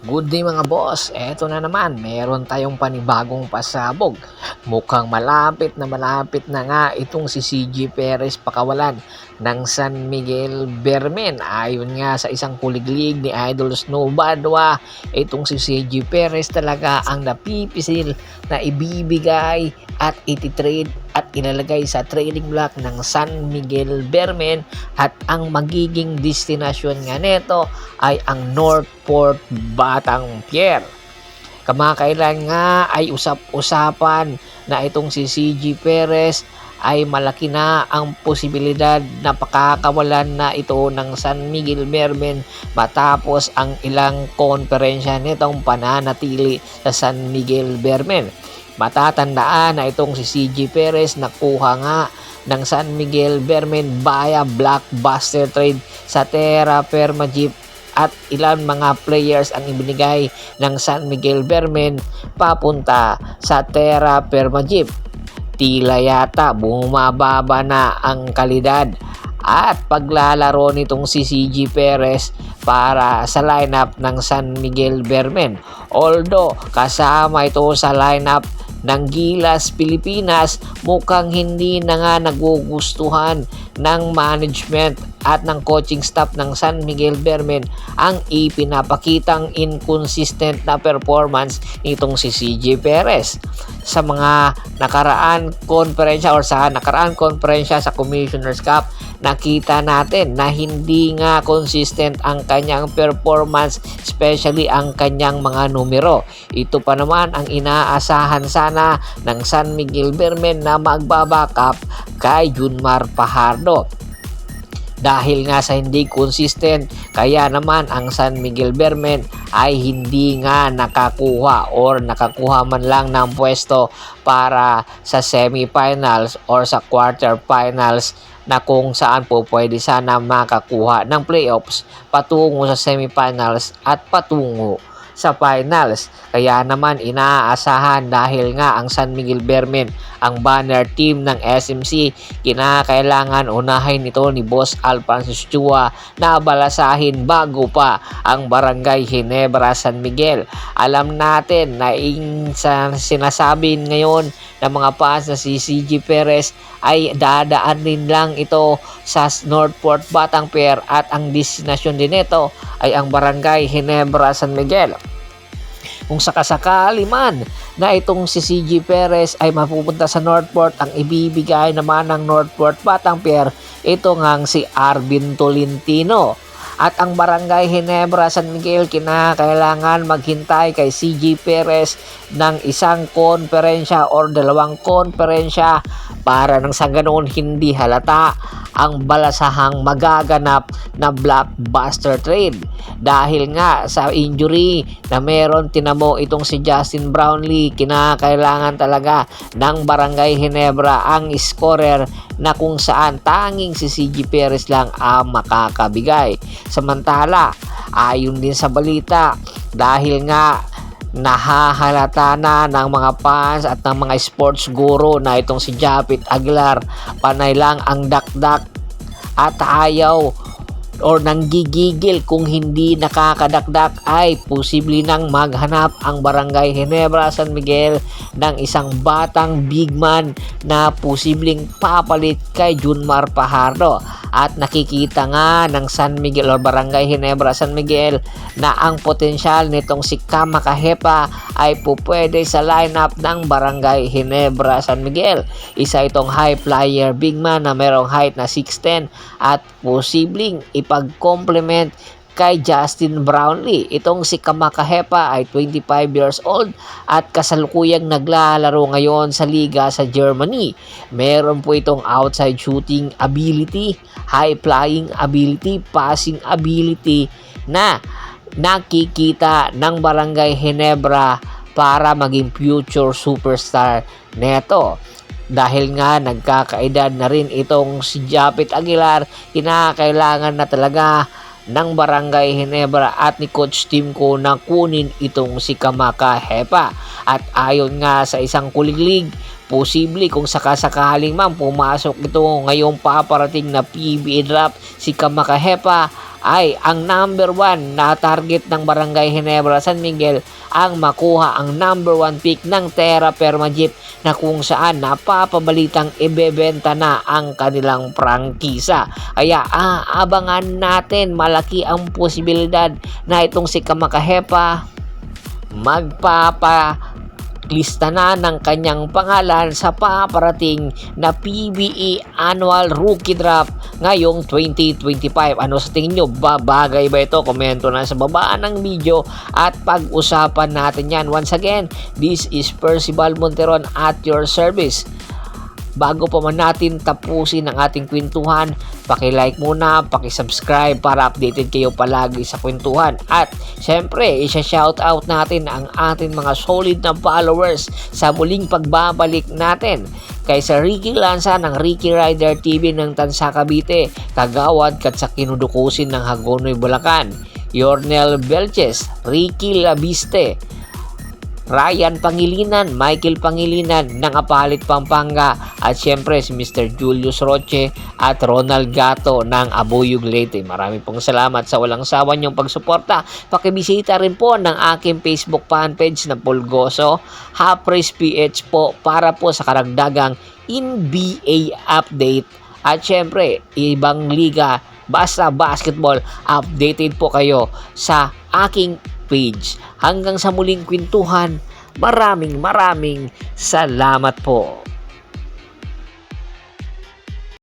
Good day mga boss, eto na naman, meron tayong panibagong pasabog. Mukhang malapit na nga itong si CJ Perez pakawalan ng San Miguel Bermen. Ayon nga sa isang kuliglig ni Idol Snowbadwa, itong si CJ Perez talaga ang napipisil na ibibigay at ititrade at ilalagay sa trading block ng San Miguel Bermen, at ang magiging destinasyon nga neto ay ang Northport Batangpier. Kamakailan nga ay usap-usapan na itong si CJ Perez ay malaki na ang posibilidad na pakakawalan na ito ng San Miguel Bermen matapos ang ilang konferensya nitong pananatili sa San Miguel Bermen. Matatandaan na itong si CJ Perez nakuha nga ng San Miguel Bermen via blockbuster trade sa Terra Firma Jeep, at ilan mga players ang ibinigay ng San Miguel Bermen papunta sa Terra Firma Jeep. Tila yata bumababa na ang kalidad at paglalaro nitong si CJ Perez para sa lineup ng San Miguel Bermen. Although kasama ito sa lineup ng Gilas Pilipinas, mukhang hindi na nga nagugustuhan ng management at ng coaching staff ng San Miguel Bermen ang ipinapakitang inconsistent na performance nitong si CJ Perez. Sa mga nakaraan konferensya sa Commissioner's Cup, nakita natin na hindi nga consistent ang kanyang performance, especially ang kanyang mga numero. Ito pa naman ang inaasahan sana ng San Miguel Bermen na magbabackup kay Junmar Fajardo. Dahil nga sa hindi consistent, kaya naman ang San Miguel Bermen ay hindi nga nakakuha man lang ng pwesto para sa semifinals or sa quarterfinals, na kung saan po pwede sana makakuha ng playoffs patungo sa semifinals at patungo sa finals. Kaya naman inaasahan, dahil nga ang San Miguel Bermen ang banner team ng SMC, kinakailangan unahin ito ni Boss Alfonso Chua na balasahin bago pa ang Barangay Ginebra San Miguel. Alam natin na sa sinasabi ngayon ng mga fans na si CJ Perez ay dadaan din lang ito sa Northport Batangpier, at ang destinasyon din ito ay ang Barangay Ginebra San Miguel. Kung sakasakali man na itong si CJ Perez ay mapupunta sa Northport, ang ibibigay naman ng Northport Batangpier ito ngang si Arvin Tolentino. At ang Barangay Ginebra San Miguel, kinakailangan maghintay kay CJ Perez ng isang konferensya or dalawang konferensya para nang sa ganoon hindi halata ang balasahang magaganap na blockbuster trade. Dahil nga sa injury na meron tinamo itong si Justin Brownlee, kinakailangan talaga ng Barangay Ginebra ang scorer na kung saan tanging si CJ Perez lang ang makakabigay. Samantala, ayon din sa balita, dahil nga nahahalata na ng mga fans at ng mga sports guru na itong si Japit Aguilar panay lang ang dakdak at ayaw or nanggigigil kung hindi nakakadakdak, ay posible nang maghanap ang Barangay Ginebra San Miguel ng isang batang big man na posibleng papalit kay Junmar Fajardo. At nakikita nga ng San Miguel or Barangay Ginebra San Miguel na ang potensyal nitong si Cam Macajepa ay pupwede sa lineup ng Barangay Ginebra San Miguel. Isa itong high flyer big man na merong height na 6'10" at posibleng ipag-complement kay Justin Brownlee. Itong si Cam Macajepa ay 25 years old at kasalukuyang naglalaro ngayon sa liga sa Germany. Meron po itong outside shooting ability, high flying ability, passing ability na nakikita ng Barangay Ginebra para maging future superstar neto. Dahil nga nagkakaedad na rin itong si Japit Aguilar, kinakailangan na talaga ng Barangay Ginebra at ni Coach Timko na kunin itong si Cam Macajepa. At ayon nga sa isang kuliglig, posible kung sakasakaling man pumasok ito ngayong paparating na PBA draft si Cam Macajepa, ay ang number 1 na target ng Barangay Ginebra San Miguel ang makuha ang number 1 pick ng Terra Perma Jeep na kung saan napapabalitang ibebenta na ang kanilang prangkisa. Kaya abangan natin, malaki ang posibilidad na itong si Kamakahepa lista na ng kanyang pangalan sa paparating na PBE Annual Rookie Draft ngayong 2025. Ano sa tingin nyo? Babagay ba ito? Komento na sa baba ng video at pag-usapan natin yan. Once again, this is Percival Monteron at your service. Bago pa man natin tapusin ang ating kwentuhan, paki-like muna, paki-subscribe para updated kayo palagi sa kwentuhan. At syempre, isa-shoutout natin ang ating mga solid na followers sa muling pagbabalik natin. Kay Sir Ricky Lanza ng Ricky Rider TV ng Tansa Cavite, Kagawad kat sa kinudukusin ng Hagonoy Bulacan, Yornel Belches, Ricky Labiste, Ryan Pangilinan, Michael Pangilinan ng Apalit, Pampanga, at syempre si Mr. Julius Roche at Ronald Gato ng Abuyog Leyte. Maraming pong salamat sa walang sawa niyong pagsuporta. Pakibisita rin po ng aking Facebook fanpage na Pulgoso Hapres PH po para po sa karagdagang NBA update at syempre ibang liga basta basketball, updated po kayo sa aking page. Hanggang sa muling kwentuhan, maraming salamat po.